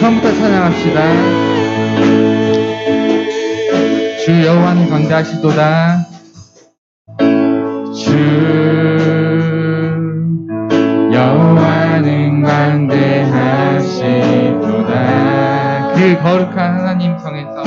처음부터 찬양합시다. 주 여호와는 광대하시도다. 주 여호와는 광대하시도다. 그 거룩한 하나님 성에서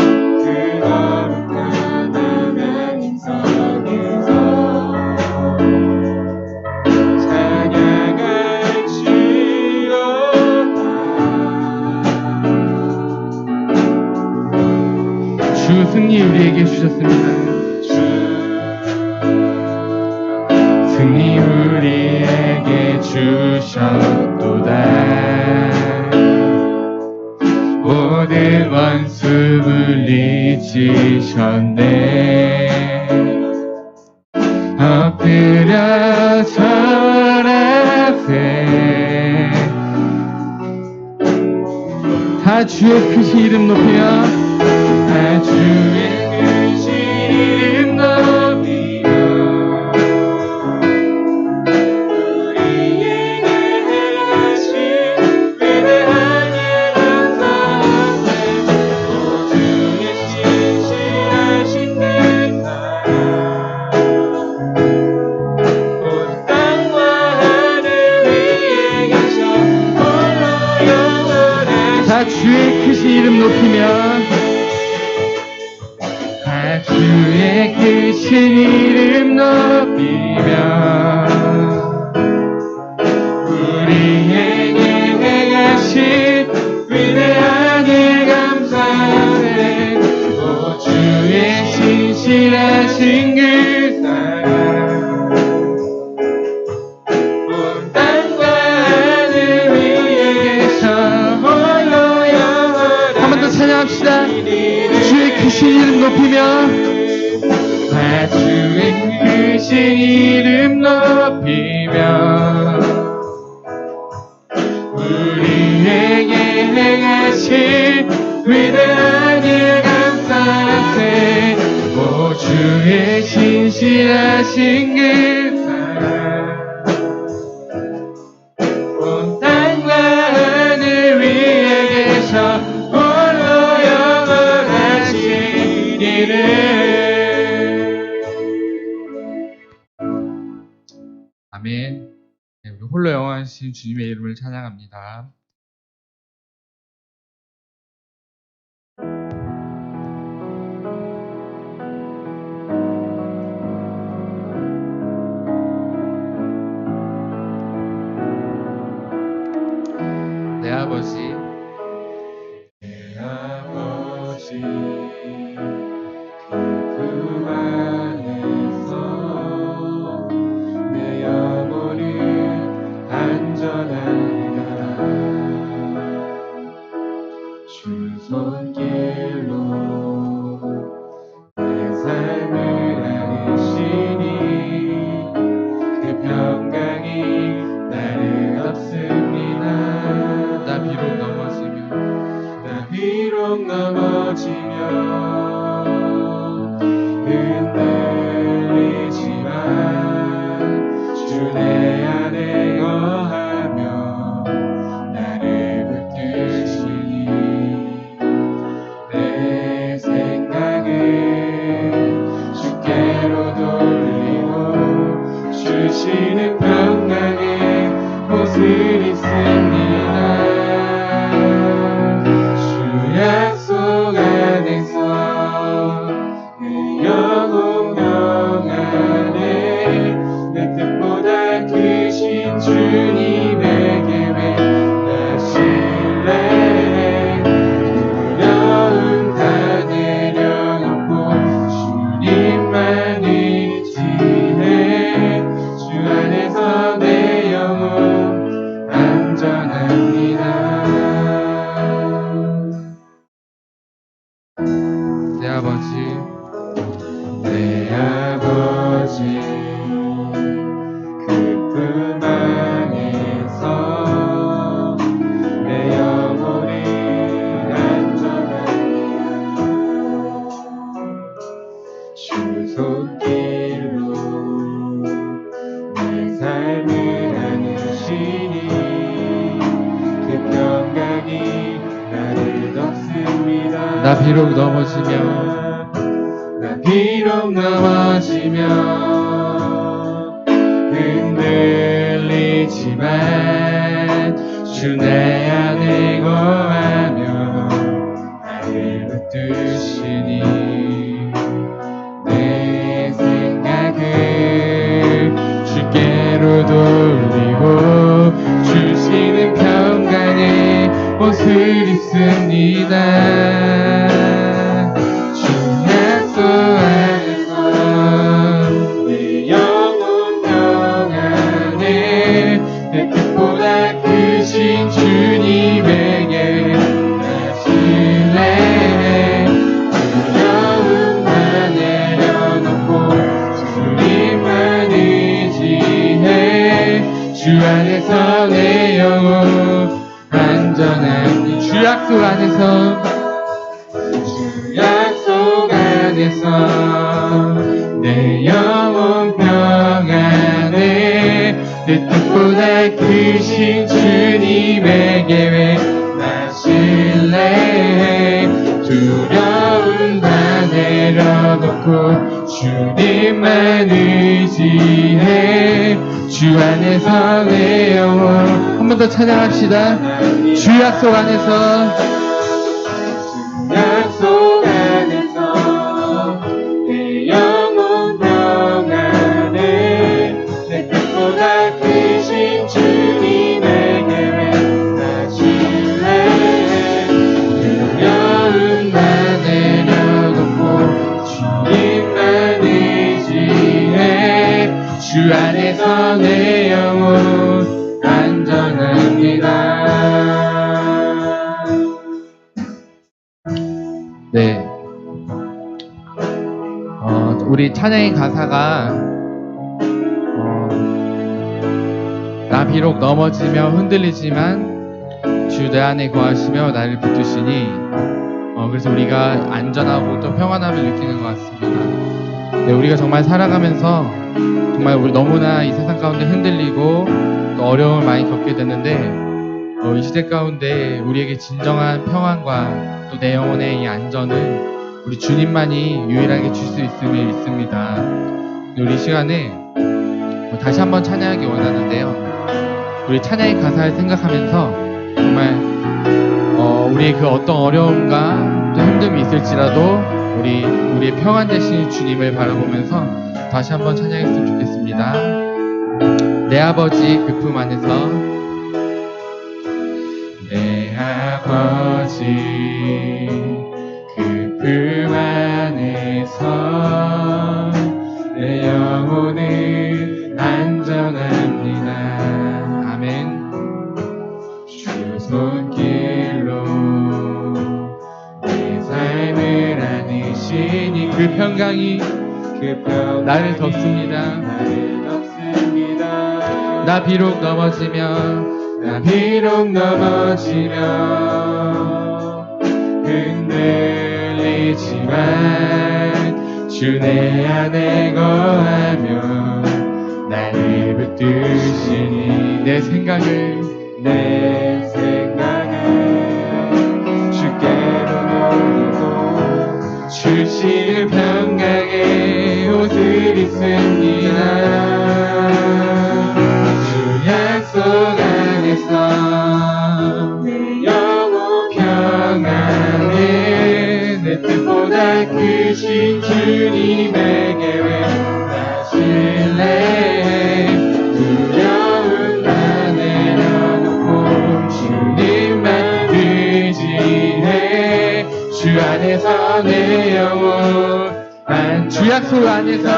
주 승리 우리에게 주셨습니다. 승리 우리에게 주셨도다. 모든 원수 물리치셨네. 엎드려 절하세. 다 주의 크신 이름 높이며 다 주의 크신 이름 높이며 우리에게 행하신 위대한 일 감사하세. 오 주의 신실하신 그 사랑 온 땅과 하늘 위에 계셔 홀로 영원하신. 다 주의 크신 이름 높이며 주의 크신 이름 높이며 우리에게 행하신 위대한 일 감사하네. 오 주의 신실하신 그 사랑 온 땅과 하늘 위에 계셔 홀로 영원하신. 한 번 더 찬양합시다. 주의 크신 이름 높이며 주의 크신 이름 높이며 우리에게 행하신 위대한 일 감사하세. 오 주의 신실하신 그 사랑 온 땅과 하늘 위에 계셔 홀로 영원하신 이름. 아멘. 네, 우리 홀로 영원하신 주님의 이름을 찬양합니다. 내 아버지, 내 아버지 그 안에서 내 영혼은 안전하리라. 주 손길로 내 삶을 안으시니 그 평강이 나를 덮습니다. 나 비록 넘어지며 흔들리지만 주 내 안에 거하며 나를 붙드시니 내 생각을 주께로 돌리고 주시는 평강의 곳을 있습니다. 주 약속 안에 나 비록 넘어지며 흔들리지만 주 내 안에 거하며 나를 붙드시니 내 생각을 주께로 돌리고 주시는 평강에 옷을 입습니다. 주 약속 안에서 내 영혼 평안에 내 뜻보다 크신 주님에게 나 신뢰해. 두려움만 내려놓고 주님만 의지해. 주 안에서 내 영혼 안전하니 주 약속 안에서 내 영혼 평안에 내 뜻보다 크신 주님에게 왜 나 신뢰해. 두려움 다 내려놓고 주님만 의지해. 주 안에서 내 영혼 한 번 더 찬양합시다. 주 약속 안에서 내 영혼 평안에 내 뜻보다 크신 주님에게 나 신뢰해. 두려움만 내려놓고 주님만 의지해. 주 안에서 내 영혼 안전합니다. 네, 우리 찬양의 가사가 나 비록 넘어지며 흔들리지만 주 내 안에 거하시며 나를 붙드시니 그래서 우리가 안전하고 또 평안함을 느끼는 것 같습니다. 네, 우리가 정말 살아가면서 정말 우리 너무나 이 세상 가운데 흔들리고 또 어려움을 많이 겪게 되는데 이 시대 가운데 우리에게 진정한 평안과 또 내 영혼의 이 안전은 우리 주님만이 유일하게 줄 수 있음을 믿습니다. 우리 시간에 다시 한번 찬양하기 원하는데요. 우리 찬양의 가사를 생각하면서 정말 우리의 그 어떤 어려움과 또 힘듦이 있을지라도 우리의 평안 되신 주님을 바라보면서 다시 한번 찬양했으면 좋겠습니다. 내 아버지 그 품 안에서 내 아버지 그 품 안에서 내 영혼은 안전합니다. 아멘. 주 손길로 내 삶을 안으시니 그 평강이 나를 덮습니다. 나 비록 넘어지며 흔들리지만 주 내 안에 거하며 나를 붙드시니 내 생각을 주께로 돌리고 주시는 평강에 옷을 입습니다. 주 약속 안에서 내 영혼 평안에 내 뜻보다 크신 주님에게 왜 나 신뢰해. 두려움 다 내려놓고 주님만 의지해. 주 안에서 내 영혼 주 약속 안에서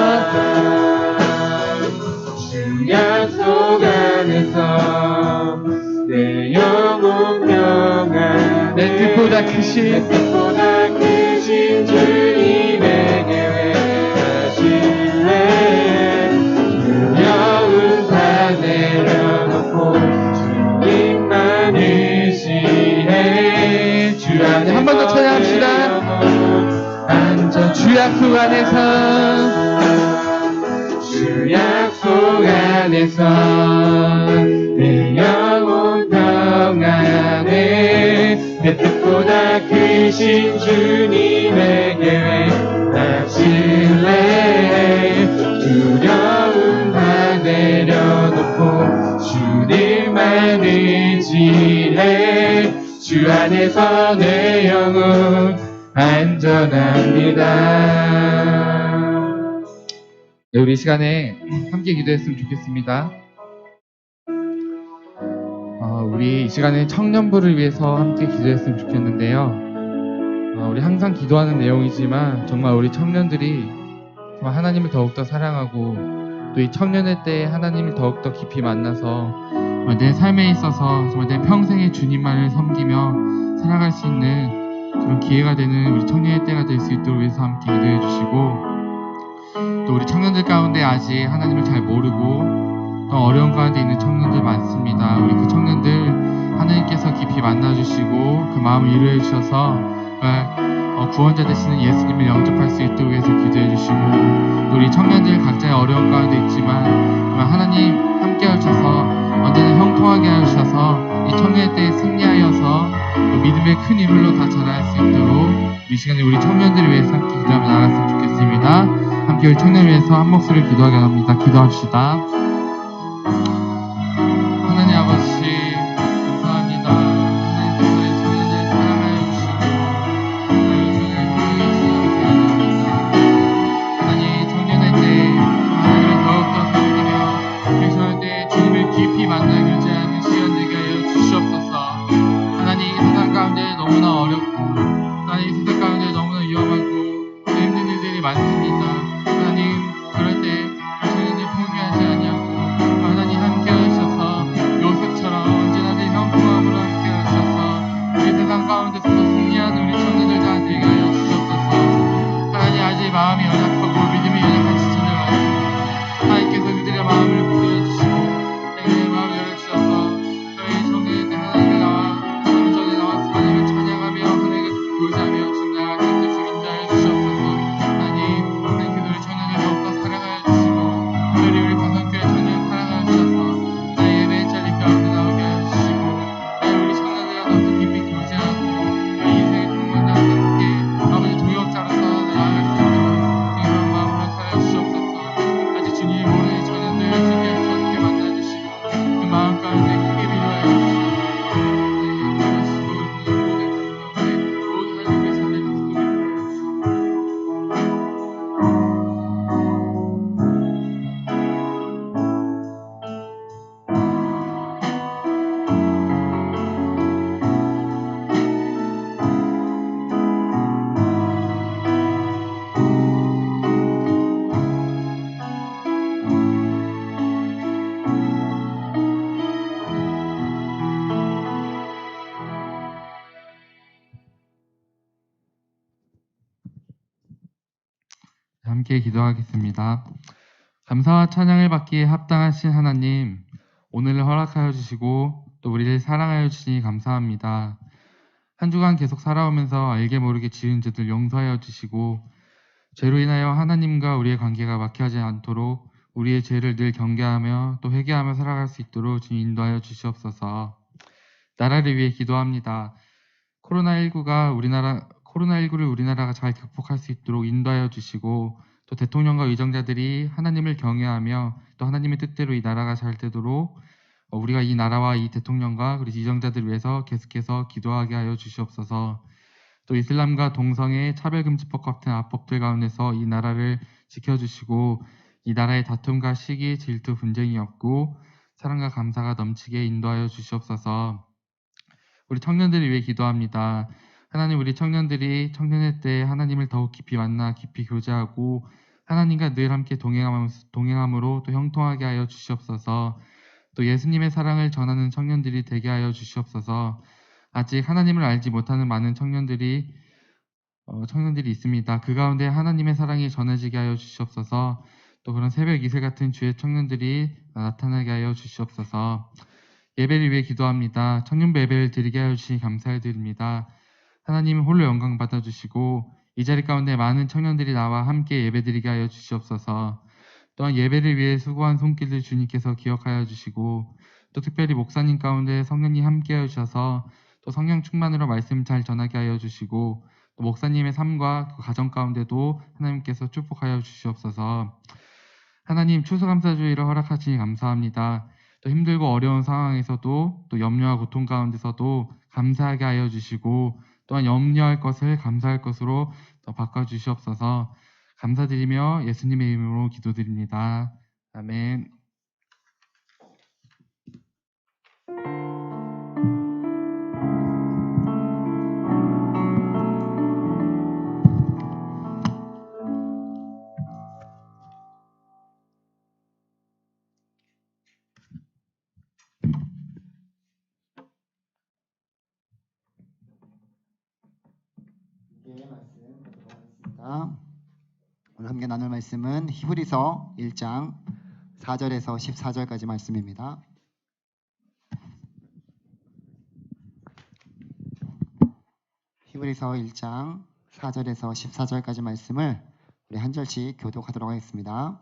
내 영혼 평안 내 뜻보다 크신 주님에게 나 신뢰해. 두려움 다 내려놓고 주님만 의지해. 주 안에 한 번 더 찬양합시다. 안전 주 약속 안에서 내 영혼 평안에 내 뜻보다 크신 크신 주님의 계획 나 신뢰해 두려움 다 내려놓고 주님만 의지해 주 안에서 내 영혼 안전합니다. 네, 우리 이 시간에 함께 기도했으면 좋겠습니다. 우리 이 시간에 청년부를 위해서 함께 기도했으면 좋겠는데요. 우리 항상 기도하는 내용이지만 정말 우리 청년들이 정말 하나님을 더욱더 사랑하고 또 이 청년의 때에 하나님을 더욱더 깊이 만나서 내 삶에 있어서 정말 내 평생의 주님만을 섬기며 살아갈 수 있는 그런 기회가 되는 우리 청년의 때가 될 수 있도록 위해서 함께 기도해 주시고, 또 우리 청년들 가운데 아직 하나님을 잘 모르고 또 어려운 가운데 있는 청년들 많습니다. 우리 그 청년들 하나님께서 깊이 만나주시고 그 마음을 이루어 주셔서 구원자 되시는 예수님을 영접할 수 있도록 해서 기도해 주시고, 또 우리 청년들 각자의 어려운 가운데 있지만 하나님 함께 하셔서 언제나 형통하게 하셔서 이 청년의 때에 승리하여서 또 믿음의 큰 이물로 다 자랄 수 있도록 이 시간에 우리 청년들을 위해서 함께 기도하며 나갔으면 좋겠습니다. 함께 우리 청년을 위해서 한 목소리를 기도하게 합니다. 기도합시다. 하나님 아버지 감사합니다. 하나님 청년들을 사랑하여 주시고 하나님 청년의 때 하나님을 더욱더 섬기며 우리 청년 때 주님을 깊이 만나 교제하는 시간 되게 하여 주시옵소서. 하나님 이 세상 가운데 너무나 어렵고 하나님 이 세상 가운데 너무나 위험하고 힘든 일들이 많습니다. 하나님 그럴 때 청년들 포기하지 아니하고 하나님 함께 하셔서 요셉처럼 언제나 늘 형통함으로 함께 하셔서 우리 세상 가운데서도 승리하는 우리 청년들 다 되게 하여 주시옵소서. 하나님 아직 마음이 연약하고 믿음이 연약한 지체들 많습니다. 하나님께서 그들의 마음을 부여주시고 그들의 마음을 열어주셔서 저희 청년들 때 하나님의 나와 하나님 전에 나와서 하나님을 찬양하며 하나님과 교제하며 주님 나아갈 수 있는 주인자여 주시옵소서. 하나님 하나님께서 우리 청년을 더욱더 사랑하여 주시고 특별히 우리 가성교회 청년을 사랑하여 주셔서 나의 예배의 자리 가운데 나오게 하여 주시고 우리 청년들과 더욱더 깊이 교제하고 우리 인생의 동반과 함께 아버지 동역자로서 나아갈 수 있도록 그런 마음으로 살아 주시옵소서. 아직 주님이 모르는 청년들 주님께서 함께 만나주시고 그 마음 가운데 크게 위로하여 주시고 모든 하나님의 자녀 함께 기도하겠습니다. 감사와 찬양을 받기에 합당하신 하나님, 오늘을 허락하여 주시고 또 우리를 사랑하여 주시니 감사합니다. 한 주간 계속 살아오면서 알게 모르게 지은 죄들 용서하여 주시고 죄로 인하여 하나님과 우리의 관계가 막히지 않도록 우리의 죄를 늘 경계하며 또 회개하며 살아갈 수 있도록 주님 인도하여 주시옵소서. 나라를 위해 기도합니다. 코로나19를 우리나라가 잘 극복할 수 있도록 인도하여 주시고 또 대통령과 의정자들이 하나님을 경외하며 또 하나님의 뜻대로 이 나라가 잘 되도록 우리가 이 나라와 이 대통령과 그리고 의정자들을 위해서 계속해서 기도하게 하여 주시옵소서. 또 이슬람과 동성애 차별금지법 같은 악법들 가운데서 이 나라를 지켜주시고 이 나라의 다툼과 시기, 질투, 분쟁이 없고 사랑과 감사가 넘치게 인도하여 주시옵소서. 우리 청년들을 위해 기도합니다. 하나님, 우리 청년들이 청년의 때 하나님을 더욱 깊이 만나 깊이 교제하고 하나님과 늘 함께 동행함으로 또 형통하게 하여 주시옵소서. 또 예수님의 사랑을 전하는 청년들이 되게 하여 주시옵소서. 아직 하나님을 알지 못하는 많은 청년들이 있습니다. 그 가운데 하나님의 사랑이 전해지게 하여 주시옵소서. 또 그런 새벽 이슬 같은 주의 청년들이 나타나게 하여 주시옵소서. 예배를 위해 기도합니다. 청년부 예배를 드리게 하여 주시니 감사를 드립니다. 하나님 홀로 영광 받아주시고 이 자리 가운데 많은 청년들이 나와 함께 예배드리게 하여 주시옵소서. 또한 예배를 위해 수고한 손길을 주님께서 기억하여 주시고 또 특별히 목사님 가운데 성령님 함께 하여 주셔서 또 성령 충만으로 말씀 잘 전하게 하여 주시고 또 목사님의 삶과 그 가정 가운데도 하나님께서 축복하여 주시옵소서. 하나님 추수감사주의를 허락하시니 감사합니다. 또 힘들고 어려운 상황에서도 또 염려와 고통 가운데서도 감사하게 하여 주시고 또한 염려할 것을 감사할 것으로 더 바꿔주시옵소서. 감사드리며 예수님의 이름으로 기도드립니다. 아멘. 말씀 보도록 하겠습니다. 오늘 함께 나눌 말씀은 히브리서 1장 4절에서 14절까지 말씀입니다. 히브리서 1장 4절에서 14절까지 말씀을 우리 한 절씩 교독하도록 하겠습니다.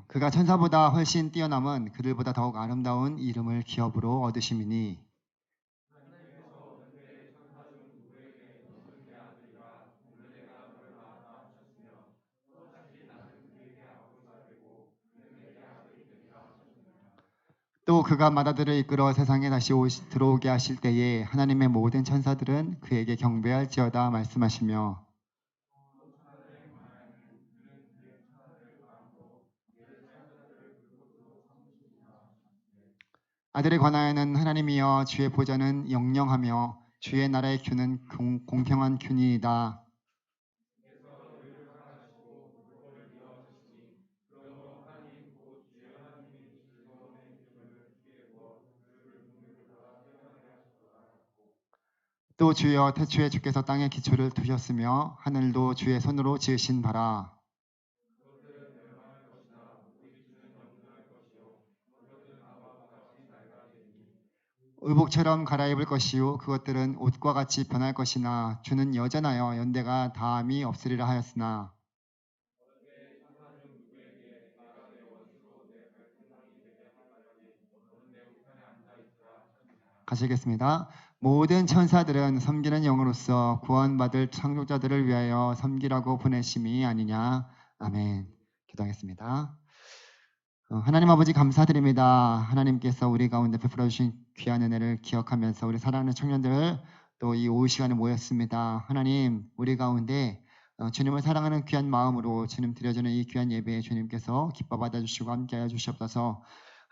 그가 천사보다 훨씬 뛰어남은 그들보다 더욱 아름다운 이름을 기업으로 얻으심이니 또 그가 마다들을 이끌어 세상에 다시 들어오게 하실 때에 하나님의 모든 천사들은 그에게 경배할지어다 말씀하시며 아들에 관하여는 하나님이여 주의 보좌는 영영하며 주의 나라의 큐는 공평한 큐니이다. 또 주여 태초에 주께서 땅의 기초를 두셨으며 하늘도 주의 손으로 지으신 바라. 의복처럼 갈아입을 것이요 그것들은 옷과 같이 변할 것이나 주는 여전하여 연대가 다함이 없으리라 하였으나 가시겠습니다. 모든 천사들은 섬기는 영으로서 구원받을 창조자들을 위하여 섬기라고 보내심이 아니냐. 아멘. 기도하겠습니다. 하나님 아버지 감사드립니다. 하나님께서 우리 가운데 베풀어 주신 귀한 은혜를 기억하면서 우리 사랑하는 청년들 또 이 오후 시간에 모였습니다. 하나님 우리 가운데 주님을 사랑하는 귀한 마음으로 주님 드려지는 이 귀한 예배에 주님께서 기뻐 받아주시고 함께하여 주시옵소서.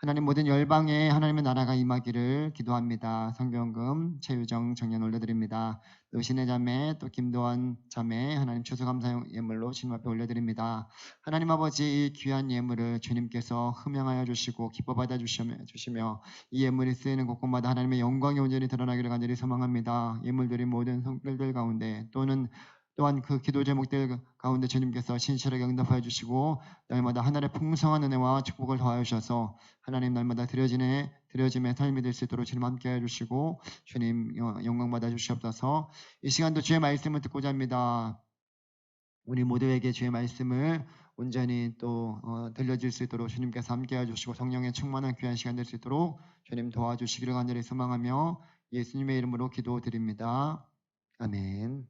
하나님 모든 열방에 하나님의 나라가 임하기를 기도합니다. 성경금 최유정 청년 올려드립니다. 또 신의 자매 또 김도환 자매 하나님 추수감사 예물로 주님 앞에 올려드립니다. 하나님 아버지 이 귀한 예물을 주님께서 흠양하여 주시고 기뻐 받아 주시며 이 예물이 쓰이는 곳곳마다 하나님의 영광이 온전히 드러나기를 간절히 소망합니다. 예물들이 모든 성들들 가운데 또한 그 기도 제목들 가운데 주님께서 신실하게 응답하여 주시고 날마다 하늘의 풍성한 은혜와 축복을 더하여 주셔서 하나님 날마다 드려짐의 삶이 될 수 있도록 주님 함께해 주시고 주님 영광 받아 주시옵소서. 이 시간도 주의 말씀을 듣고자 합니다. 우리 모두에게 주의 말씀을 온전히 또 들려질 수 있도록 주님께서 함께해 주시고 성령의 충만한 귀한 시간 될 수 있도록 주님 도와주시기를 간절히 소망하며 예수님의 이름으로 기도드립니다. 아멘.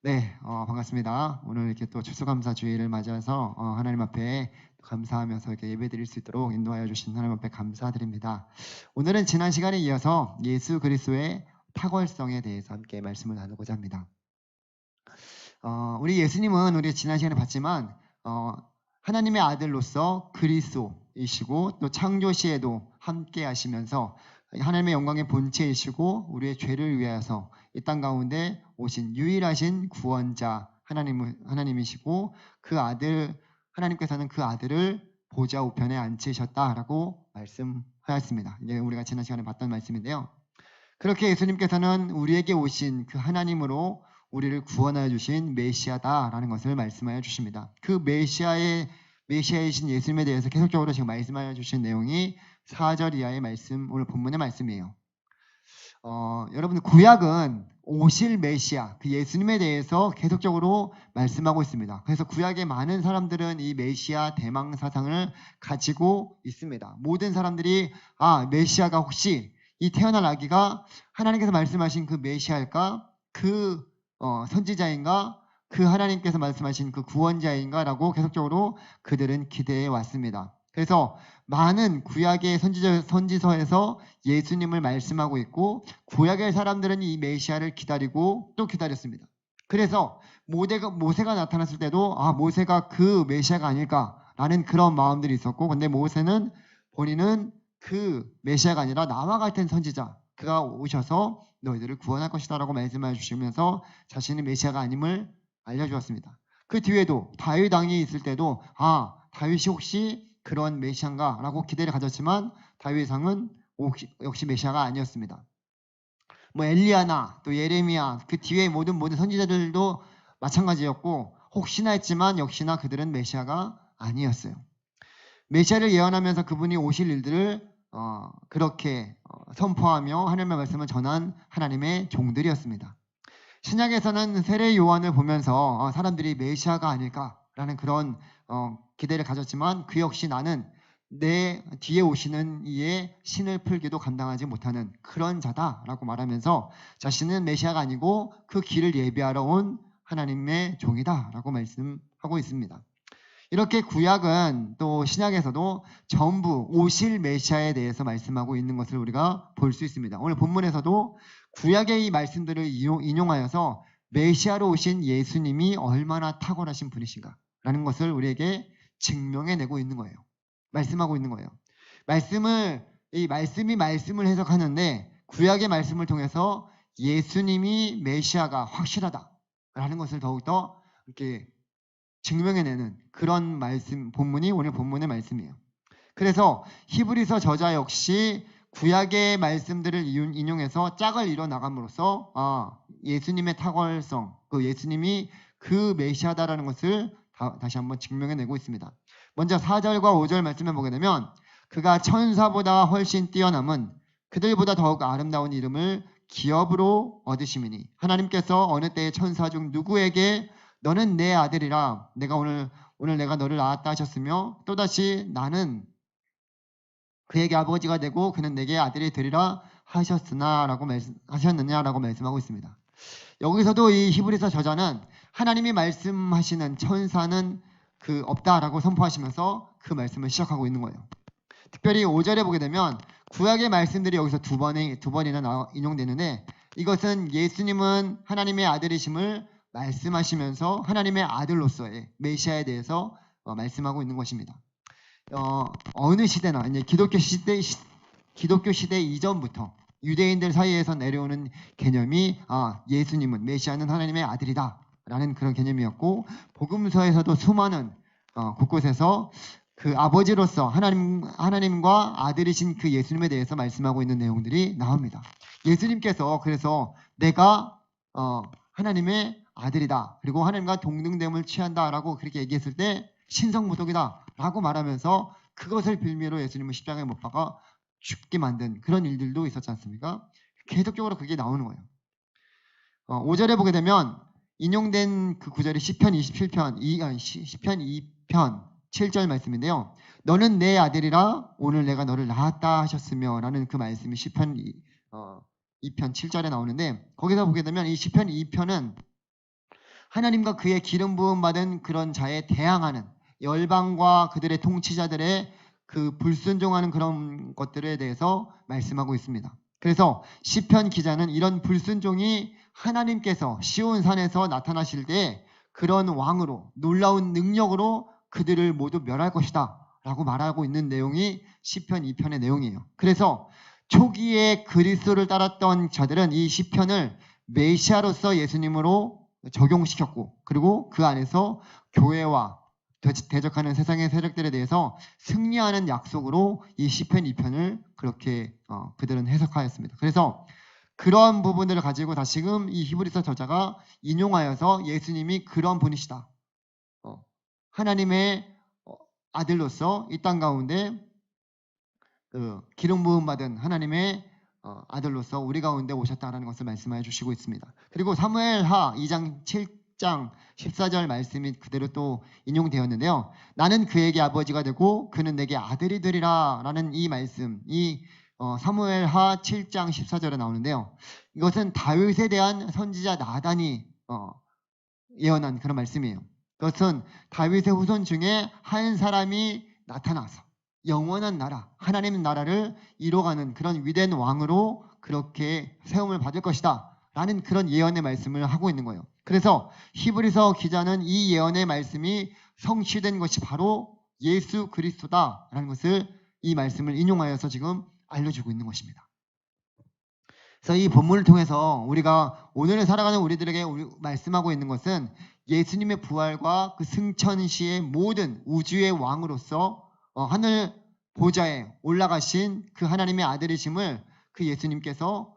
네, 반갑습니다. 오늘 이렇게 또 추수감사 주일을 맞아서 하나님 앞에 감사하면서 이렇게 예배드릴 수 있도록 인도하여 주신 하나님 앞에 감사드립니다. 오늘은 지난 시간에 이어서 예수 그리스도의 탁월성에 대해서 함께 말씀을 나누고자 합니다. 우리 예수님은 우리 지난 시간에 봤지만 하나님의 아들로서 그리스도이시고 또 창조 시에도 함께 하시면서 하나님의 영광의 본체이시고 우리의 죄를 위하여서 이 땅 가운데 오신 유일하신 구원자 하나님이시고 그 아들 하나님께서는 그 아들을 보좌 우편에 앉히셨다라고 말씀하였습니다. 이게 우리가 지난 시간에 봤던 말씀인데요. 그렇게 예수님께서는 우리에게 오신 그 하나님으로 우리를 구원하여 주신 메시아다라는 것을 말씀하여 주십니다. 그 메시아이신 예수님에 대해서 계속적으로 지금 말씀하여 주신 내용이 4절 이하의 말씀, 오늘 본문의 말씀이에요. 여러분 구약은 오실 메시아, 그 예수님에 대해서 계속적으로 말씀하고 있습니다. 그래서 구약의 많은 사람들은 이 메시아 대망 사상을 가지고 있습니다. 모든 사람들이 메시아가 혹시 이 태어날 아기가 하나님께서 말씀하신 그 메시아일까? 그 선지자인가? 그 하나님께서 말씀하신 그 구원자인가라고 계속적으로 그들은 기대해 왔습니다. 그래서 많은 구약의 선지서에서 예수님을 말씀하고 있고 구약의 사람들은 이 메시아를 기다리고 또 기다렸습니다. 그래서 모세가 나타났을 때도 모세가 그 메시아가 아닐까라는 그런 마음들이 있었고, 근데 모세는 본인은 그 메시아가 아니라 나와 같은 선지자, 그가 오셔서 너희들을 구원할 것이다라고 말씀해 주시면서 자신이 메시아가 아님을 알려주었습니다. 그 뒤에도 다윗 왕이 있을 때도 다윗이 혹시 그런 메시아인가 라고 기대를 가졌지만 다윗 왕은 역시 메시아가 아니었습니다. 뭐 엘리야나 또 예레미야 그 뒤에 모든 선지자들도 마찬가지였고 혹시나 했지만 역시나 그들은 메시아가 아니었어요. 메시아를 예언하면서 그분이 오실 일들을 그렇게 선포하며 하나님의 말씀을 전한 하나님의 종들이었습니다. 신약에서는 세례 요한을 보면서 사람들이 메시아가 아닐까라는 그런 기대를 가졌지만 그 역시 나는 내 뒤에 오시는 이의 신을 풀기도 감당하지 못하는 그런 자다라고 말하면서 자신은 메시아가 아니고 그 길을 예비하러 온 하나님의 종이다라고 말씀하고 있습니다. 이렇게 구약은 또 신약에서도 전부 오실 메시아에 대해서 말씀하고 있는 것을 우리가 볼 수 있습니다. 오늘 본문에서도 구약의 이 말씀들을 인용하여서 메시아로 오신 예수님이 얼마나 탁월하신 분이신가라는 것을 우리에게 증명해내고 있는 거예요. 말씀하고 있는 거예요. 이 말씀이 말씀을 해석하는데 구약의 말씀을 통해서 예수님이 메시아가 확실하다라는 것을 더욱더 이렇게 증명해내는 그런 본문이 오늘 본문의 말씀이에요. 그래서 히브리서 저자 역시 구약의 말씀들을 인용해서 짝을 이뤄 나감으로써 예수님의 탁월성, 그 예수님이 그 메시아다라는 것을 다시 한번 증명해내고 있습니다. 먼저 4절과 5절 말씀을 보게 되면 그가 천사보다 훨씬 뛰어남은 그들보다 더욱 아름다운 이름을 기업으로 얻으심이니 하나님께서 어느 때의 천사 중 누구에게 너는 내 아들이라 내가 오늘 내가 너를 낳았다 하셨으며 또다시 나는 그에게 아버지가 되고 그는 내게 아들이 되리라 하셨느냐라고 말씀하고 있습니다. 여기서도 이 히브리서 저자는 하나님이 말씀하시는 천사는 없다라고 선포하시면서 그 말씀을 시작하고 있는 거예요. 특별히 5절에 보게 되면 구약의 말씀들이 여기서 두 번이나 인용되는데 이것은 예수님은 하나님의 아들이심을 말씀하시면서 하나님의 아들로서의 메시아에 대해서 말씀하고 있는 것입니다. 어느 시대나 이제 기독교 시대 이전부터 유대인들 사이에서 내려오는 개념이 예수님은 메시아는 하나님의 아들이다라는 그런 개념이었고 복음서에서도 수많은 곳곳에서 그 아버지로서 하나님과 아들이신 그 예수님에 대해서 말씀하고 있는 내용들이 나옵니다. 예수님께서 그래서 내가 하나님의 아들이다. 그리고 하나님과 동등됨을 취한다라고 그렇게 얘기했을 때 신성모독이다라고 말하면서 그것을 빌미로 예수님은 십자가에 못 박아 죽게 만든 그런 일들도 있었지 않습니까? 계속적으로 그게 나오는 거예요. 5절에 보게 되면 인용된 그 구절이 시편 2편 7절 말씀인데요. 너는 내 아들이라 오늘 내가 너를 낳았다 하셨으며 라는 그 말씀이 시편 2편 7절에 나오는데 거기서 보게 되면 이 시편 2편은 하나님과 그의 기름 부음 받은 그런 자에 대항하는 열방과 그들의 통치자들의 그 불순종하는 그런 것들에 대해서 말씀하고 있습니다. 그래서 시편 기자는 이런 불순종이 하나님께서 시온산에서 나타나실 때 그런 왕으로 놀라운 능력으로 그들을 모두 멸할 것이다 라고 말하고 있는 내용이 시편 2편의 내용이에요. 그래서 초기에 그리스도를 따랐던 자들은 이 시편을 메시아로서 예수님으로 적용시켰고 그리고 그 안에서 교회와 대적하는 세상의 세력들에 대해서 승리하는 약속으로 이 시편 2편을 그렇게 그들은 해석하였습니다. 그래서 그러한 부분들을 가지고 다시금 이 히브리서 저자가 인용하여서 예수님이 그런 분이시다. 하나님의 아들로서 이 땅 가운데 기름 부음 받은 하나님의 아들로서 우리 가운데 오셨다라는 것을 말씀하여 주시고 있습니다. 그리고 사무엘하 2장 7장 14절 말씀이 그대로 또 인용되었는데요. 나는 그에게 아버지가 되고 그는 내게 아들이 되리라 라는 이 말씀, 사무엘하 7장 14절에 나오는데요. 이것은 다윗에 대한 선지자 나단이 예언한 그런 말씀이에요. 그것은 다윗의 후손 중에 한 사람이 나타나서 영원한 나라, 하나님 나라를 이뤄가는 그런 위대한 왕으로 그렇게 세움을 받을 것이다 라는 그런 예언의 말씀을 하고 있는 거예요. 그래서 히브리서 기자는 이 예언의 말씀이 성취된 것이 바로 예수 그리스도다라는 것을 이 말씀을 인용하여서 지금 알려주고 있는 것입니다. 그래서 이 본문을 통해서 우리가 오늘 살아가는 우리들에게 말씀하고 있는 것은 예수님의 부활과 그 승천 시의 모든 우주의 왕으로서 하늘 보좌에 올라가신 그 하나님의 아들이심을 그 예수님께서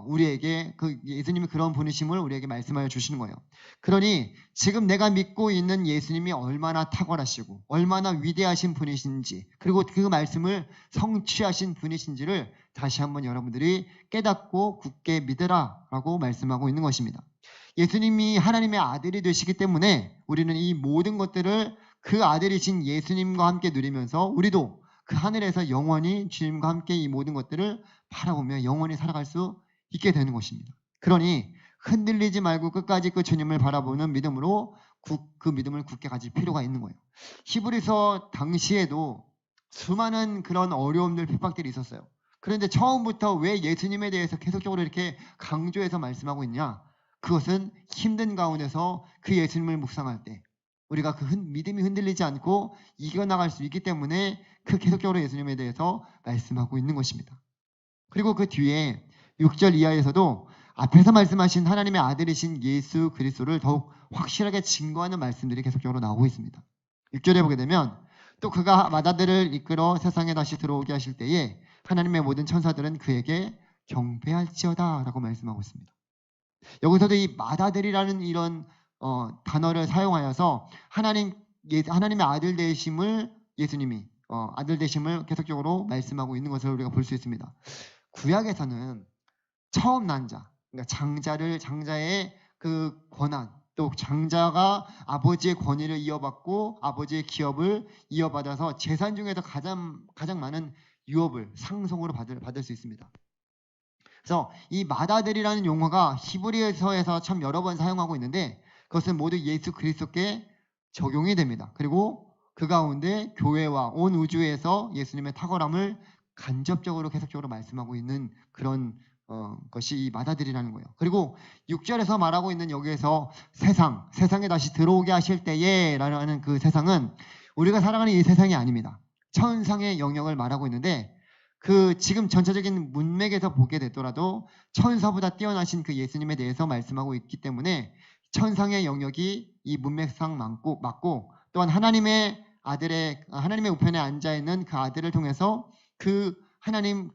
우리에게 그 예수님이 그런 분이심을 우리에게 말씀하여 주시는 거예요. 그러니 지금 내가 믿고 있는 예수님이 얼마나 탁월하시고 얼마나 위대하신 분이신지, 그리고 그 말씀을 성취하신 분이신지를 다시 한번 여러분들이 깨닫고 굳게 믿으라라고 말씀하고 있는 것입니다. 예수님이 하나님의 아들이 되시기 때문에 우리는 이 모든 것들을 그 아들이신 예수님과 함께 누리면서 우리도 그 하늘에서 영원히 주님과 함께 이 모든 것들을 바라보며 영원히 살아갈 수 있게 되는 것입니다. 그러니 흔들리지 말고 끝까지 그 주님을 바라보는 믿음으로 그 믿음을 굳게 가질 필요가 있는 거예요. 히브리서 당시에도 수많은 그런 어려움들, 핍박들이 있었어요. 그런데 처음부터 왜 예수님에 대해서 계속적으로 이렇게 강조해서 말씀하고 있냐? 그것은 힘든 가운데서 그 예수님을 묵상할 때 우리가 그 믿음이 흔들리지 않고 이겨나갈 수 있기 때문에 그 계속적으로 예수님에 대해서 말씀하고 있는 것입니다. 그리고 그 뒤에 6절 이하에서도 앞에서 말씀하신 하나님의 아들이신 예수 그리스도를 더욱 확실하게 증거하는 말씀들이 계속적으로 나오고 있습니다. 6절에 보게 되면 또 그가 마다들을 이끌어 세상에 다시 들어오게 하실 때에 하나님의 모든 천사들은 그에게 경배할지어다 라고 말씀하고 있습니다. 여기서도 이 마다들이라는 이런 단어를 사용하여서 하나님의 아들 되심을 예수님이 아들 되심을 계속적으로 말씀하고 있는 것을 우리가 볼 수 있습니다. 구약에서는 처음 난 자, 그러니까 장자의 그 권한, 또 장자가 아버지의 권위를 이어받고 아버지의 기업을 이어받아서 재산 중에서 가장 많은 유업을 상속으로 받을 수 있습니다. 그래서 이 마다들이라는 용어가 히브리서에서 참 여러 번 사용하고 있는데 그것은 모두 예수 그리스도께 적용이 됩니다. 그리고 그 가운데 교회와 온 우주에서 예수님의 탁월함을 간접적으로 계속적으로 말씀하고 있는 그런 것이 이 마다들이라는 거예요. 그리고 6절에서 말하고 있는 여기에서 세상에 다시 들어오게 하실 때에 라는 그 세상은 우리가 살아가는 이 세상이 아닙니다. 천상의 영역을 말하고 있는데 그 지금 전체적인 문맥에서 보게 되더라도 천사보다 뛰어나신 그 예수님에 대해서 말씀하고 있기 때문에 천상의 영역이 이 문맥상 맞고 또한 하나님의 우편에 앉아 있는 그 아들을 통해서 그 하나님의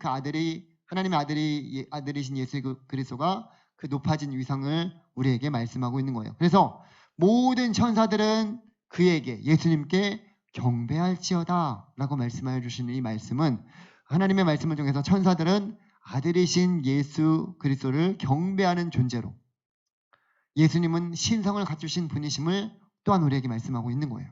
아들이신 예수 그리스도가 그 높아진 위상을 우리에게 말씀하고 있는 거예요. 그래서 모든 천사들은 그에게 예수님께 경배할지어다 라고 말씀하여 주시는 이 말씀은 하나님의 말씀을 통해서 천사들은 아들이신 예수 그리스도를 경배하는 존재로 예수님은 신성을 갖추신 분이심을 또한 우리에게 말씀하고 있는 거예요.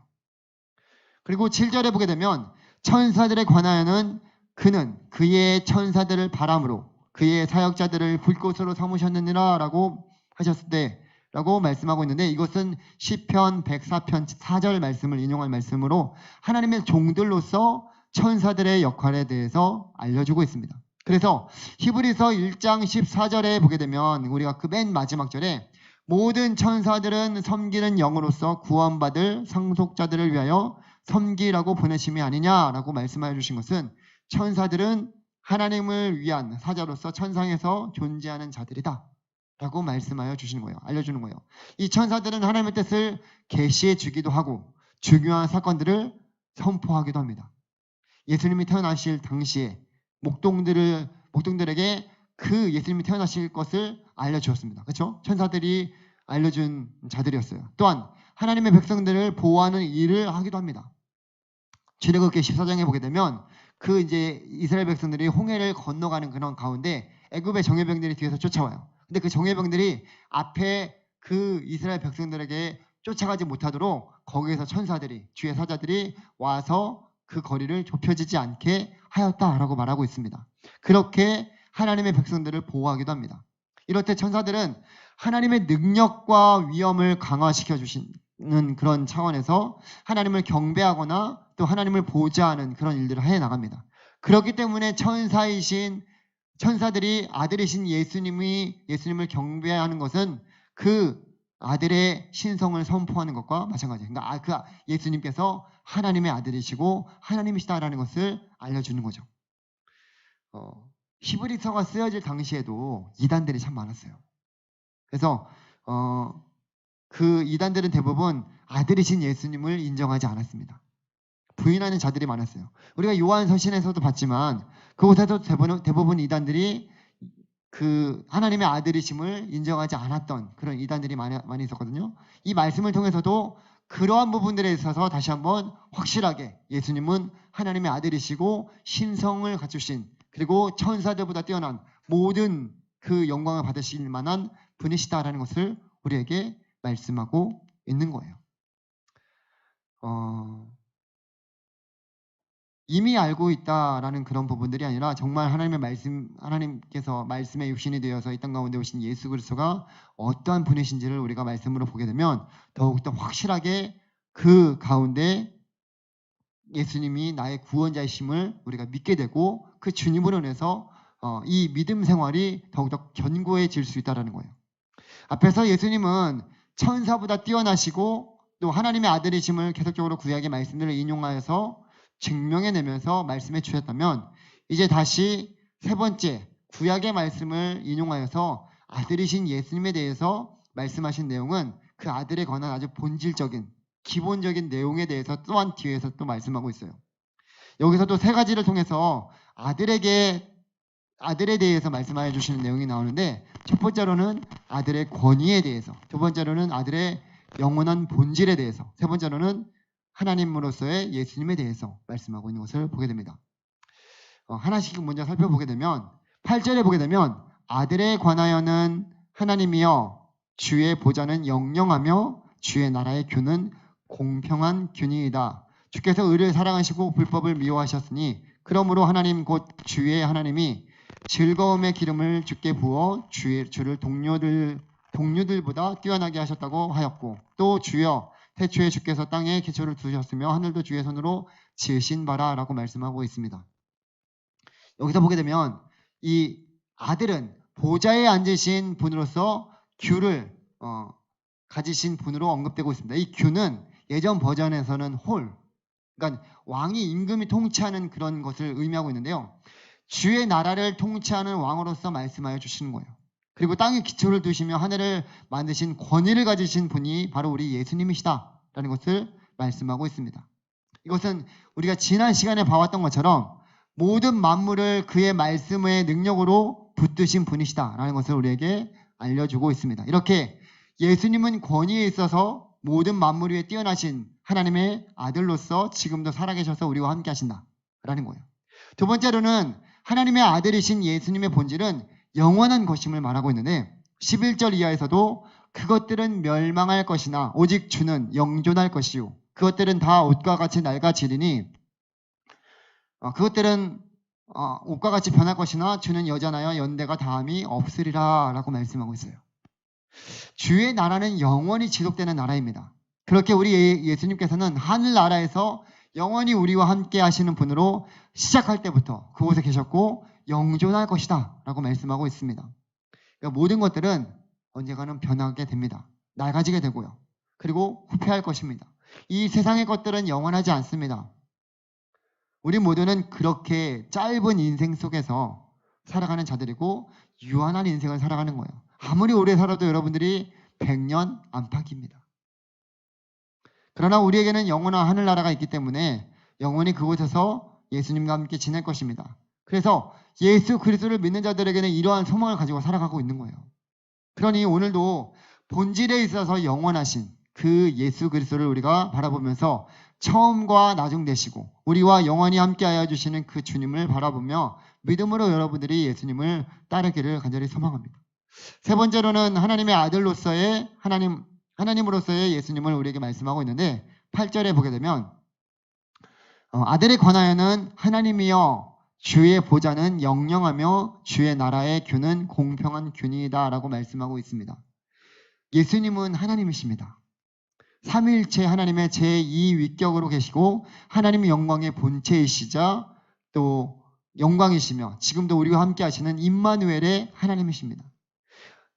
그리고 7절에 보게 되면 천사들에 관하여는 그는 그의 천사들을 바람으로 그의 사역자들을 불꽃으로 삼으셨느니라 라고 하셨을 때 라고 말씀하고 있는데 이것은 시편 104편 4절 말씀을 인용한 말씀으로 하나님의 종들로서 천사들의 역할에 대해서 알려주고 있습니다. 그래서 히브리서 1장 14절에 보게 되면 우리가 그 맨 마지막 절에 모든 천사들은 섬기는 영으로서 구원받을 상속자들을 위하여 섬기라고 보내심이 아니냐라고 말씀하여 주신 것은 천사들은 하나님을 위한 사자로서 천상에서 존재하는 자들이다 라고 말씀하여 주시는 거예요. 알려주는 거예요. 이 천사들은 하나님의 뜻을 계시해 주기도 하고 중요한 사건들을 선포하기도 합니다. 예수님이 태어나실 당시에 목동들에게 그 예수님이 태어나실 것을 알려주었습니다. 그렇죠? 천사들이 알려준 자들이었어요. 또한 하나님의 백성들을 보호하는 일을 하기도 합니다. 출애굽기 14장에 보게 되면 그 이제 이스라엘 백성들이 홍해를 건너가는 그런 가운데 애굽의 정예병들이 뒤에서 쫓아와요. 근데 그 정예병들이 앞에 그 이스라엘 백성들에게 쫓아가지 못하도록 거기에서 천사들이, 주의 사자들이 와서 그 거리를 좁혀지지 않게 하였다라고 말하고 있습니다. 그렇게 하나님의 백성들을 보호하기도 합니다. 이럴 때 천사들은 하나님의 능력과 위엄을 강화시켜 주시는 그런 차원에서 하나님을 경배하거나 또 하나님을 보좌하는 그런 일들을 해 나갑니다. 그렇기 때문에 천사들이 아들이신 예수님을 경배하는 것은 그 아들의 신성을 선포하는 것과 마찬가지예요. 그러니까 그 예수님께서 하나님의 아들이시고 하나님이시다라는 것을 알려주는 거죠. 히브리서가 쓰여질 당시에도 이단들이 참 많았어요. 그래서 그 이단들은 대부분 아들이신 예수님을 인정하지 않았습니다. 부인하는 자들이 많았어요. 우리가 요한 서신에서도 봤지만 그곳에도 대부분 이단들이 그 하나님의 아들이심을 인정하지 않았던 그런 이단들이 많이 있었거든요. 이 말씀을 통해서도 그러한 부분들에 있어서 다시 한번 확실하게 예수님은 하나님의 아들이시고 신성을 갖추신, 그리고 천사들보다 뛰어난 모든 그 영광을 받으실 만한 분이시다라는 것을 우리에게 말씀하고 있는 거예요. 이미 알고 있다라는 그런 부분들이 아니라 정말 하나님께서 말씀의 육신이 되어서 이 땅 가운데 오신 예수 그리스도가 어떠한 분이신지를 우리가 말씀으로 보게 되면 더욱더 확실하게 그 가운데 예수님이 나의 구원자이심을 우리가 믿게 되고 그 주님으로 인해서 이 믿음 생활이 더욱더 견고해질 수 있다는 거예요. 앞에서 예수님은 천사보다 뛰어나시고 또 하나님의 아들이심을 계속적으로 구약의 말씀들을 인용하여서 증명해내면서 말씀해 주셨다면, 이제 다시 세 번째 구약의 말씀을 인용하여서 아들이신 예수님에 대해서 말씀하신 내용은 그 아들에 관한 아주 본질적인 기본적인 내용에 대해서 또한 뒤에서 또 말씀하고 있어요. 여기서도 세 가지를 통해서 아들에 대해서 말씀하여 주시는 내용이 나오는데, 첫 번째로는 아들의 권위에 대해서, 두 번째로는 아들의 영원한 본질에 대해서, 세 번째로는 하나님으로서의 예수님에 대해서 말씀하고 있는 것을 보게 됩니다. 하나씩 먼저 살펴보게 되면 8절에 보게 되면 아들에 관하여는 하나님이여 주의 보좌는 영영하며 주의 나라의 균은 공평한 균이이다. 주께서 의를 사랑하시고 불법을 미워하셨으니 그러므로 하나님 곧 주의 하나님이 즐거움의 기름을 주께 부어 주를 동료들보다 뛰어나게 하셨다고 하였고, 또 주여 태초에 주께서 땅에 기초를 두셨으며 하늘도 주의 손으로 지으신 바라라고 말씀하고 있습니다. 여기서 보게 되면 이 아들은 보좌에 앉으신 분으로서 규를 가지신 분으로 언급되고 있습니다. 이 규는 예전 버전에서는 그러니까 왕이 임금이 통치하는 그런 것을 의미하고 있는데요. 주의 나라를 통치하는 왕으로서 말씀하여 주시는 거예요. 그리고 땅에 기초를 두시며 하늘을 만드신 권위를 가지신 분이 바로 우리 예수님이시다라는 것을 말씀하고 있습니다. 이것은 우리가 지난 시간에 봐왔던 것처럼 모든 만물을 그의 말씀의 능력으로 붙드신 분이시다라는 것을 우리에게 알려주고 있습니다. 이렇게 예수님은 권위에 있어서 모든 만물 위에 뛰어나신 하나님의 아들로서 지금도 살아계셔서 우리와 함께 하신다라는 거예요. 두 번째로는 하나님의 아들이신 예수님의 본질은 영원한 것임을 말하고 있는데, 11절 이하에서도 그것들은 멸망할 것이나 오직 주는 영존할 것이요 그것들은 다 옷과 같이 낡아지리니 그것들은 옷과 같이 변할 것이나 주는 여전하여 연대가 다함이 없으리라 라고 말씀하고 있어요. 주의 나라는 영원히 지속되는 나라입니다. 그렇게 우리 예수님께서는 하늘나라에서 영원히 우리와 함께 하시는 분으로 시작할 때부터 그곳에 계셨고 영존할 것이다 라고 말씀하고 있습니다. 그러니까 모든 것들은 언젠가는 변하게 됩니다. 낡아지게 되고요. 그리고 후퇴할 것입니다. 이 세상의 것들은 영원하지 않습니다. 우리 모두는 그렇게 짧은 인생 속에서 살아가는 자들이고 유한한 인생을 살아가는 거예요. 아무리 오래 살아도 여러분들이 100년 안팎입니다. 그러나 우리에게는 영원한 하늘나라가 있기 때문에 영원히 그곳에서 예수님과 함께 지낼 것입니다. 그래서 예수 그리스도를 믿는 자들에게는 이러한 소망을 가지고 살아가고 있는 거예요. 그러니 오늘도 본질에 있어서 영원하신 그 예수 그리스도를 우리가 바라보면서 처음과 나중 되시고 우리와 영원히 함께하여 주시는 그 주님을 바라보며 믿음으로 여러분들이 예수님을 따르기를 간절히 소망합니다. 세 번째로는 하나님의 아들로서의 하나님으로서의 예수님을 우리에게 말씀하고 있는데 8절에 보게 되면 아들에 관하여는 하나님이여 주의 보좌는 영영하며 주의 나라의 균은 공평한 균이다 라고 말씀하고 있습니다. 예수님은 하나님이십니다. 삼위일체 하나님의 제2위격으로 계시고 하나님의 영광의 본체이시자 또 영광이시며 지금도 우리와 함께 하시는 임마누엘의 하나님이십니다.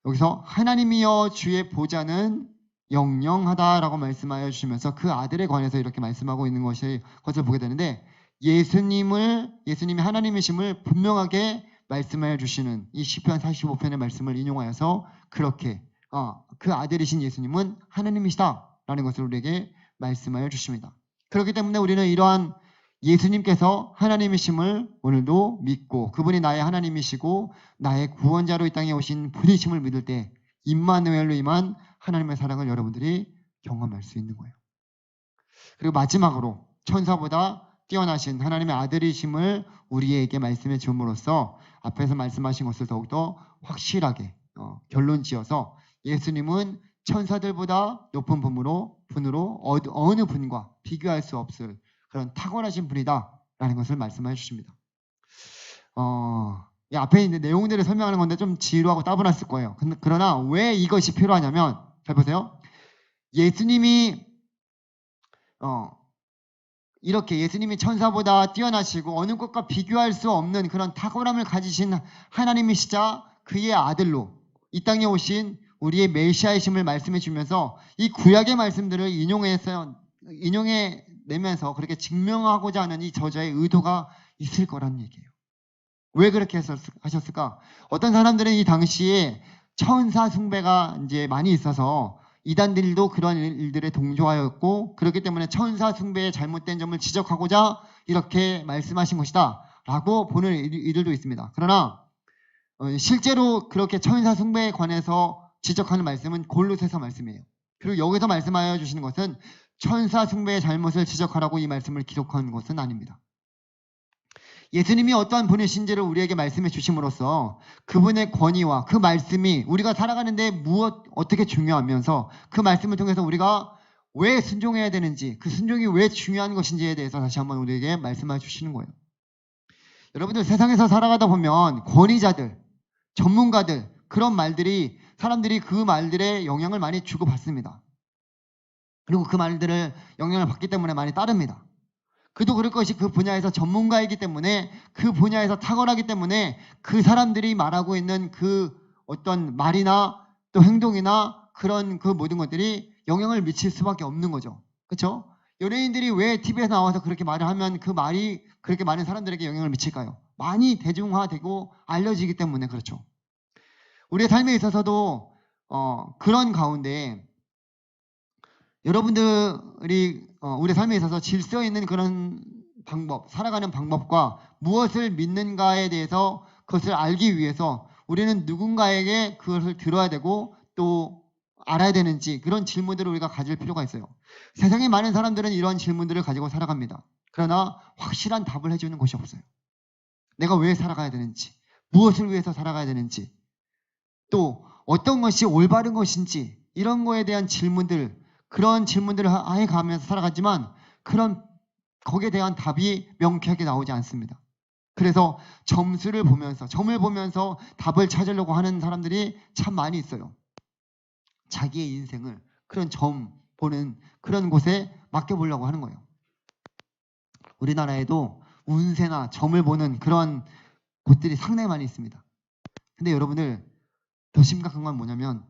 여기서 하나님이여 주의 보좌는 영영하다라고 말씀하여 주시면서 그 아들에 관해서 이렇게 말씀하고 있는 것을 보게 되는데 예수님이 하나님이심을 분명하게 말씀하여 주시는 이 시편 45편의 말씀을 인용하여서 그렇게 그 아들이신 예수님은 하나님이시다라는 것을 우리에게 말씀하여 주십니다. 그렇기 때문에 우리는 이러한 예수님께서 하나님이심을 오늘도 믿고 그분이 나의 하나님이시고 나의 구원자로 이 땅에 오신 분이심을 믿을 때 임마누엘로 임한 하나님의 사랑을 여러분들이 경험할 수 있는 거예요. 그리고 마지막으로 천사보다 뛰어나신 하나님의 아들이심을 우리에게 말씀해 줌으로써 앞에서 말씀하신 것을 더욱더 확실하게 결론 지어서 예수님은 천사들보다 높은 분으로 어느 분과 비교할 수 없을 그런 탁월하신 분이다라는 것을 말씀해 주십니다. 이 앞에 있는 내용들을 설명하는 건데 좀 지루하고 따분했을 거예요. 그러나 왜 이것이 필요하냐면 잘 보세요. 예수님이 이렇게 예수님이 천사보다 뛰어나시고 어느 것과 비교할 수 없는 그런 탁월함을 가지신 하나님이시자 그의 아들로 이 땅에 오신 우리의 메시아이심을 말씀해 주면서 이 구약의 말씀들을 인용해내면서 그렇게 증명하고자 하는 이 저자의 의도가 있을 거라는 얘기예요. 왜 그렇게 하셨을까? 어떤 사람들은 이 당시에 천사 숭배가 이제 많이 있어서 이단들도 그런 일들에 동조하였고 그렇기 때문에 천사 숭배의 잘못된 점을 지적하고자 이렇게 말씀하신 것이다 라고 보는 이들도 있습니다. 그러나 실제로 그렇게 천사 숭배에 관해서 지적하는 말씀은 골로새서 말씀이에요. 그리고 여기서 말씀하여 주시는 것은 천사 숭배의 잘못을 지적하라고 이 말씀을 기록한 것은 아닙니다. 예수님이 어떠한 분이신지를 우리에게 말씀해 주심으로써 그분의 권위와 그 말씀이 우리가 살아가는데 어떻게 중요하면서 그 말씀을 통해서 우리가 왜 순종해야 되는지 그 순종이 왜 중요한 것인지에 대해서 다시 한번 우리에게 말씀해 주시는 거예요. 여러분들 세상에서 살아가다 보면 권위자들, 전문가들 그런 말들이 사람들이 그 말들에 영향을 많이 주고받습니다. 그리고 그 말들을 영향을 받기 때문에 많이 따릅니다. 그도 그럴 것이 그 분야에서 전문가이기 때문에 그 분야에서 탁월하기 때문에 그 사람들이 말하고 있는 그 어떤 말이나 또 행동이나 그런 그 모든 것들이 영향을 미칠 수밖에 없는 거죠. 그렇죠? 연예인들이 왜 TV에 나와서 그렇게 말을 하면 그 말이 그렇게 많은 사람들에게 영향을 미칠까요? 많이 대중화되고 알려지기 때문에 그렇죠. 우리의 삶에 있어서도 그런 가운데 여러분들이 우리 삶에 있어서 질서 있는 그런 방법, 살아가는 방법과 무엇을 믿는가에 대해서 그것을 알기 위해서 우리는 누군가에게 그것을 들어야 되고 또 알아야 되는지 그런 질문들을 우리가 가질 필요가 있어요. 세상에 많은 사람들은 이런 질문들을 가지고 살아갑니다. 그러나 확실한 답을 해주는 것이 없어요. 내가 왜 살아가야 되는지, 무엇을 위해서 살아가야 되는지, 또 어떤 것이 올바른 것인지 이런 거에 대한 질문들, 그런 질문들을 해가면서 살아가지만 거기에 대한 답이 명쾌하게 나오지 않습니다. 그래서 점을 보면서 답을 찾으려고 하는 사람들이 참 많이 있어요. 자기의 인생을 그런 점 보는 그런 곳에 맡겨보려고 하는 거예요. 우리나라에도 운세나 점을 보는 그런 곳들이 상당히 많이 있습니다. 근데 여러분들 더 심각한 건 뭐냐면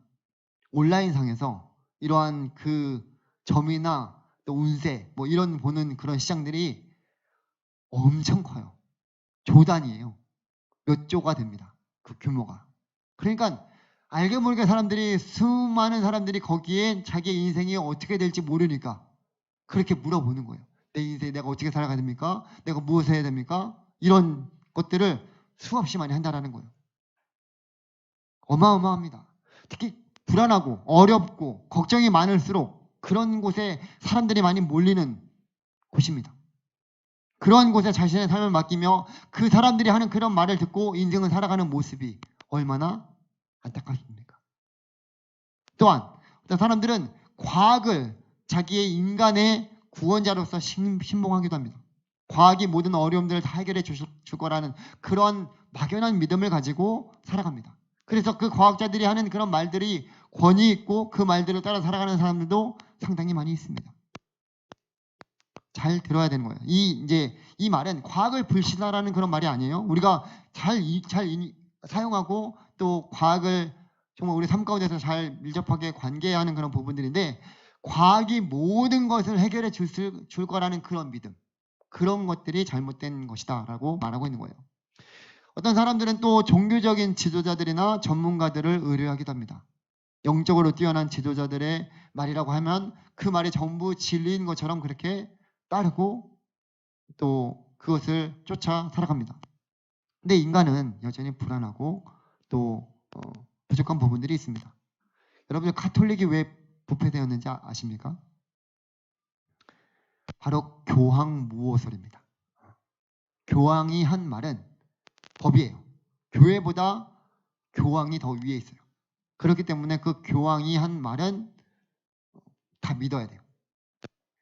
온라인상에서 이러한 그 점이나 또 운세 뭐 이런 보는 그런 시장들이 엄청 커요. 조 단위예요. 몇 조가 됩니다. 그 규모가. 그러니까 알게 모르게 수많은 사람들이 거기에 자기의 인생이 어떻게 될지 모르니까 그렇게 물어보는 거예요. 내 인생 내가 어떻게 살아가야 됩니까? 내가 무엇을 해야 됩니까? 이런 것들을 수없이 많이 한다라는 거예요. 어마어마합니다. 특히 불안하고 어렵고 걱정이 많을수록 그런 곳에 사람들이 많이 몰리는 곳입니다. 그런 곳에 자신의 삶을 맡기며 그 사람들이 하는 그런 말을 듣고 인생을 살아가는 모습이 얼마나 안타깝습니까? 또한 어떤 사람들은 과학을 자기의 인간의 구원자로서 신봉하기도 합니다. 과학이 모든 어려움들을 다 해결해 줄 거라는 그런 막연한 믿음을 가지고 살아갑니다. 그래서 그 과학자들이 하는 그런 말들이 권위 있고 그 말들을 따라 살아가는 사람들도 상당히 많이 있습니다. 잘 들어야 되는 거예요. 이 말은 과학을 불신하라는 그런 말이 아니에요. 우리가 잘 사용하고 또 과학을 정말 우리 삶 가운데서 잘 밀접하게 관계해야 하는 그런 부분들인데, 과학이 모든 것을 해결해 줄 거라는 그런 믿음, 그런 것들이 잘못된 것이다 라고 말하고 있는 거예요. 어떤 사람들은 또 종교적인 지도자들이나 전문가들을 의뢰하기도 합니다. 영적으로 뛰어난 지도자들의 말이라고 하면 그 말이 전부 진리인 것처럼 그렇게 따르고 또 그것을 쫓아 살아갑니다. 근데 인간은 여전히 불안하고 또 부족한 부분들이 있습니다. 여러분들 카톨릭이 왜 부패되었는지 아십니까? 바로 교황무호설입니다. 교황이 한 말은 법이에요. 교회보다 교황이 더 위에 있어요. 그렇기 때문에 그 교황이 한 말은 다 믿어야 돼요.